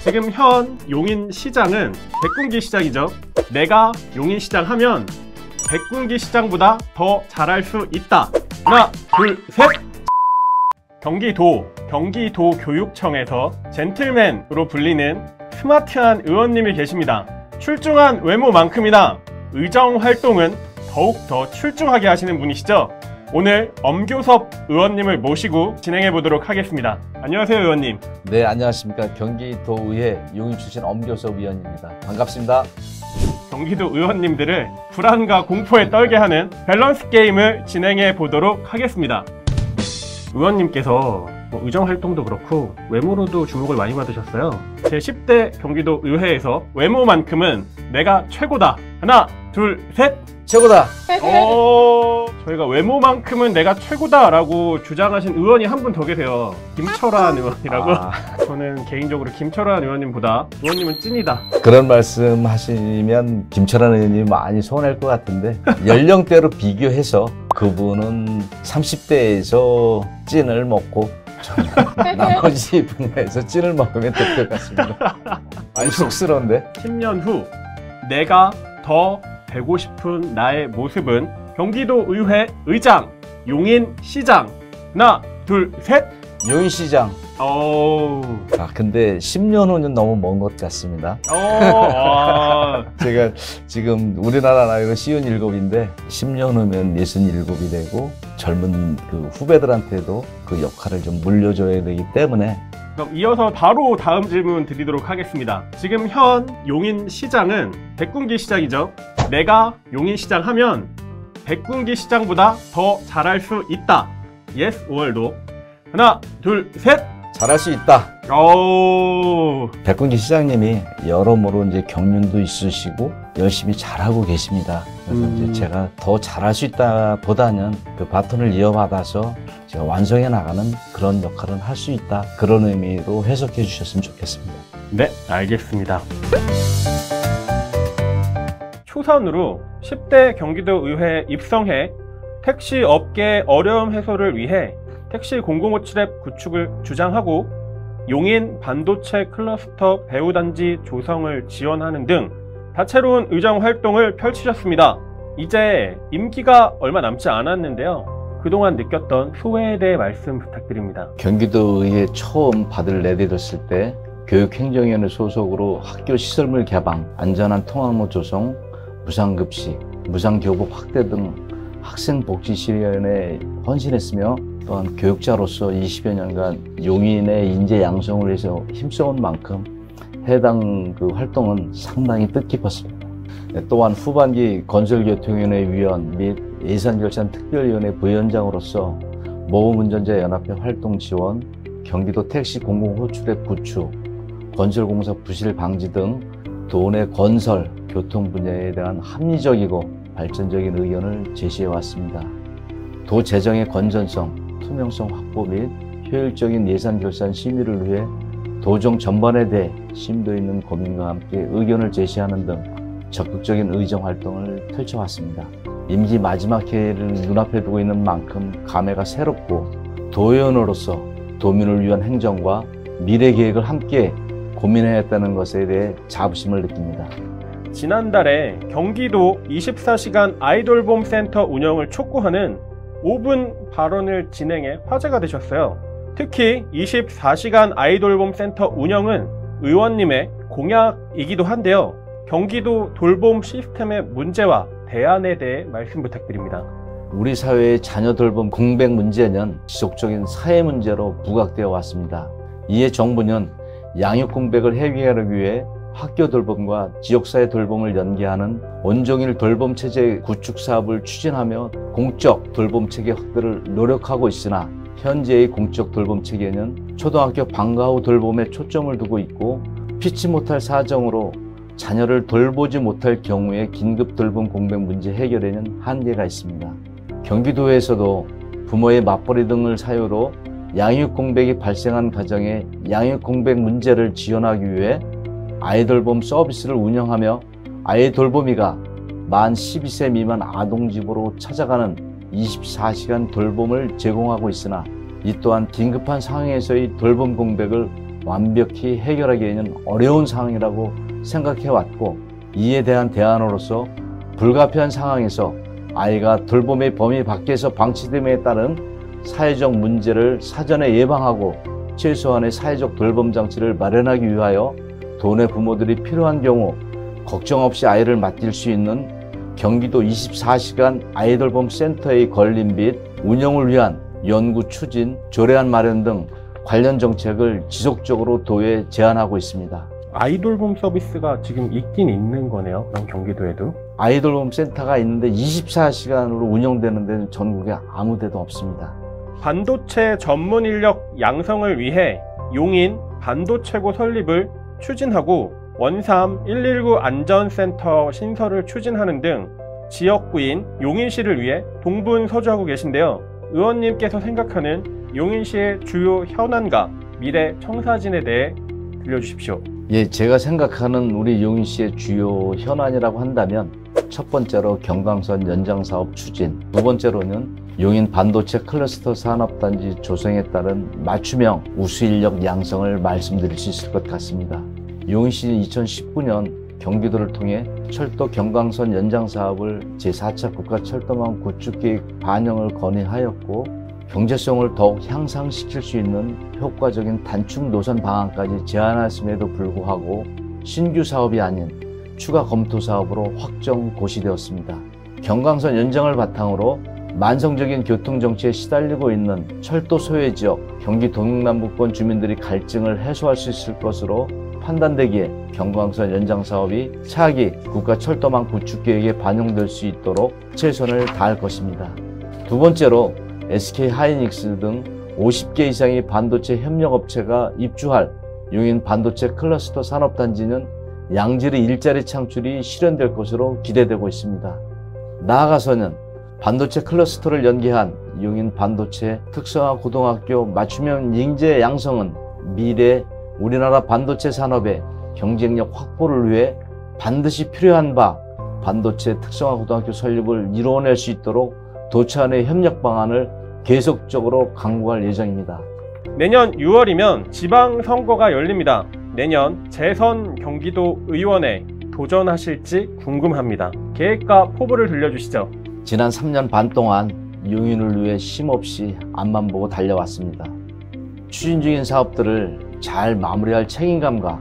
지금 현 용인시장은 백군기 시장이죠. 내가 용인시장 하면 백군기 시장보다 더 잘할 수 있다. 하나, 둘, 셋! 경기도교육청에서 젠틀맨으로 불리는 스마트한 의원님이 계십니다. 출중한 외모만큼이나 의정활동은 더욱더 출중하게 하시는 분이시죠. 오늘 엄교섭 의원님을 모시고 진행해 보도록 하겠습니다. 안녕하세요, 의원님. 네, 안녕하십니까. 경기도의회 용인 출신 엄교섭 의원입니다. 반갑습니다. 경기도 의원님들을 불안과 공포에 떨게 하는 밸런스 게임을 진행해 보도록 하겠습니다. 의원님께서 의정활동도 그렇고 외모로도 주목을 많이 받으셨어요. 제10대 경기도 의회에서 외모만큼은 내가 최고다. 하나, 둘, 셋! 최고다! 저희가 외모만큼은 내가 최고다 라고 주장하신 의원이 한 분 더 계세요. 김철환 의원이라고. 저는 개인적으로 김철환 의원님보다 의원님은 찐이다. 그런 말씀 하시면 김철환 의원님 많이 서운할 것 같은데 연령대로 비교해서 그분은 30대에서 찐을 먹고 나머지 분야에서 찐을 먹으면 될 것 같습니다. 많이 쑥스러운데? 10년 후 내가 더 되고 싶은 나의 모습은 경기도 의회 의장, 용인시장. 하나, 둘, 셋! 용인시장. 근데 10년 후는 너무 먼 것 같습니다. 제가 지금 우리나라 나이가 57인데 10년 후면 67이 되고 젊은 그 후배들한테도 그 역할을 좀 물려줘야 되기 때문에. 그럼 이어서 바로 다음 질문 드리도록 하겠습니다. 지금 현 용인시장은 백군기 시장이죠. 내가 용인시장 하면 백군기 시장보다 더 잘할 수 있다. Yes or no? 하나, 둘, 셋! 잘할 수 있다. 백군기 시장님이 여러모로 이제 경륜도 있으시고 열심히 잘하고 계십니다. 그래서 이제 제가 더 잘할 수 있다 보다는 그 바톤을 이어받아서 제가 완성해 나가는 그런 역할을 할 수 있다. 그런 의미로 해석해 주셨으면 좋겠습니다. 네, 알겠습니다. 초선으로 10대 경기도의회에 입성해 택시 업계 어려움 해소를 위해 택시 005칠앱 구축을 주장하고 용인 반도체 클러스터 배후단지 조성을 지원하는 등 다채로운 의정 활동을 펼치셨습니다. 이제 임기가 얼마 남지 않았는데요. 그동안 느꼈던 소회에 대해 말씀 부탁드립니다. 경기도의회 처음 받을 내려졌을 때 교육행정위원회 소속으로 학교 시설물 개방, 안전한 통학로 조성, 무상급식, 무상교복 확대 등 학생복지 실현에 헌신했으며 또한 교육자로서 20여 년간 용인의 인재 양성을 위해서 힘써온 만큼 해당 그 활동은 상당히 뜻깊었습니다. 또한 후반기 건설교통위원회 위원 및 예산결산특별위원회 부위원장으로서 모범운전자 연합회 활동 지원, 경기도 택시 공공호출앱 구축, 건설공사 부실 방지 등 도내 건설, 교통 분야에 대한 합리적이고 발전적인 의견을 제시해왔습니다. 도 재정의 건전성, 투명성 확보 및 효율적인 예산 결산 심의를 위해 도정 전반에 대해 심도 있는 고민과 함께 의견을 제시하는 등 적극적인 의정 활동을 펼쳐왔습니다. 임기 마지막 해를 눈앞에 두고 있는 만큼 감회가 새롭고 도의원으로서 도민을 위한 행정과 미래 계획을 함께 고민해야 했다는 것에 대해 자부심을 느낍니다. 지난달에 경기도 24시간 아이돌봄 센터 운영을 촉구하는 5분 발언을 진행해 화제가 되셨어요. 특히 24시간 아이돌봄 센터 운영은 의원님의 공약이기도 한데요. 경기도 돌봄 시스템의 문제와 대안에 대해 말씀 부탁드립니다. 우리 사회의 자녀 돌봄 공백 문제는 지속적인 사회 문제로 부각되어 왔습니다. 이에 정부는 양육 공백을 해결하기 위해 학교 돌봄과 지역사회 돌봄을 연계하는 온종일 돌봄체제 구축 사업을 추진하며 공적 돌봄체계 확대를 노력하고 있으나 현재의 공적 돌봄체계는 초등학교 방과 후 돌봄에 초점을 두고 있고 피치 못할 사정으로 자녀를 돌보지 못할 경우에 긴급 돌봄 공백 문제 해결에는 한계가 있습니다. 경기도에서도 부모의 맞벌이 등을 사유로 양육 공백이 발생한 가정의 양육 공백 문제를 지원하기 위해 아이돌봄 서비스를 운영하며 아이돌봄이가 만 12세 미만 아동집으로 찾아가는 24시간 돌봄을 제공하고 있으나 이 또한 긴급한 상황에서의 돌봄 공백을 완벽히 해결하기에는 어려운 상황이라고 생각해왔고, 이에 대한 대안으로서 불가피한 상황에서 아이가 돌봄의 범위 밖에서 방치됨에 따른 사회적 문제를 사전에 예방하고 최소한의 사회적 돌봄 장치를 마련하기 위하여 도내 부모들이 필요한 경우 걱정 없이 아이를 맡길 수 있는 경기도 24시간 아이돌봄 센터의 건립 및 운영을 위한 연구 추진, 조례안 마련 등 관련 정책을 지속적으로 도에 제안하고 있습니다. 아이돌봄 서비스가 지금 있긴 있는 거네요. 그럼 경기도에도. 아이돌봄 센터가 있는데 24시간으로 운영되는 데는 전국에 아무 데도 없습니다. 반도체 전문 인력 양성을 위해 용인 반도체고 설립을 추진하고 원삼 119 안전센터 신설을 추진하는 등 지역구인 용인시를 위해 동분서주하고 계신데요. 의원님께서 생각하는 용인시의 주요 현안과 미래 청사진에 대해 들려주십시오. 예, 제가 생각하는 우리 용인시의 주요 현안이라고 한다면 첫 번째로 경강선 연장 사업 추진, 두 번째로는 용인 반도체 클러스터 산업단지 조성에 따른 맞춤형 우수 인력 양성을 말씀드릴 수 있을 것 같습니다. 용인시는 2019년 경기도를 통해 철도 경강선 연장 사업을 제4차 국가철도망 구축계획 반영을 건의하였고, 경제성을 더욱 향상시킬 수 있는 효과적인 단축 노선 방안까지 제안했음에도 불구하고 신규 사업이 아닌 추가 검토 사업으로 확정 고시되었습니다. 경강선 연장을 바탕으로 만성적인 교통정체에 시달리고 있는 철도 소외 지역, 경기 동남부권 주민들이 갈증을 해소할 수 있을 것으로 판단되기에 경강선 연장 사업이 차기 국가철도망 구축계획에 반영될 수 있도록 최선을 다할 것입니다. 두 번째로 SK하이닉스 등 50개 이상의 반도체 협력업체가 입주할 용인 반도체 클러스터 산업단지는 양질의 일자리 창출이 실현될 것으로 기대되고 있습니다. 나아가서는 반도체 클러스터를 연계한 용인 반도체 특성화 고등학교 맞춤형 인재 양성은 미래 우리나라 반도체 산업의 경쟁력 확보를 위해 반드시 필요한 바 반도체 특성화 고등학교 설립을 이루어낼 수 있도록 도차원의 협력 방안을 계속적으로 강구할 예정입니다. 내년 6월이면 지방선거가 열립니다. 내년 재선 경기도 의원에 도전하실지 궁금합니다. 계획과 포부를 들려주시죠. 지난 3년 반 동안 용인을 위해 쉼없이 앞만 보고 달려왔습니다. 추진 중인 사업들을 잘 마무리할 책임감과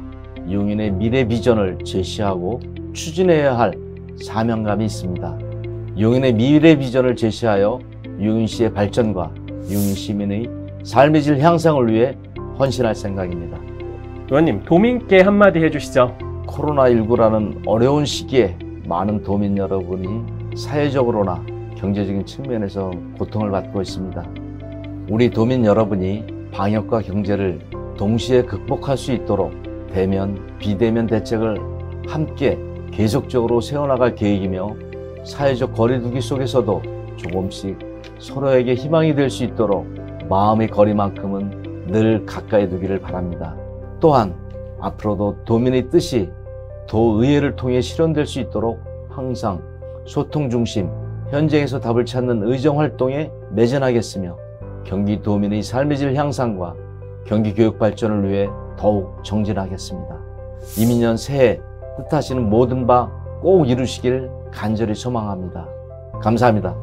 용인의 미래 비전을 제시하고 추진해야 할 사명감이 있습니다. 용인의 미래 비전을 제시하여 용인시의 발전과 용인 시민의 삶의 질 향상을 위해 헌신할 생각입니다. 의원님, 도민께 한마디 해주시죠. 코로나19라는 어려운 시기에 많은 도민 여러분이 사회적으로나 경제적인 측면에서 고통을 받고 있습니다. 우리 도민 여러분이 방역과 경제를 동시에 극복할 수 있도록 대면, 비대면 대책을 함께 계속적으로 세워나갈 계획이며, 사회적 거리두기 속에서도 조금씩 서로에게 희망이 될 수 있도록 마음의 거리만큼은 늘 가까이 두기를 바랍니다. 또한 앞으로도 도민의 뜻이 도의회를 통해 실현될 수 있도록 항상 소통 중심, 현장에서 답을 찾는 의정활동에 매진하겠으며, 경기도민의 삶의 질 향상과 경기교육 발전을 위해 더욱 정진하겠습니다. 이민년 새해 뜻하시는 모든 바 꼭 이루시길 간절히 소망합니다. 감사합니다.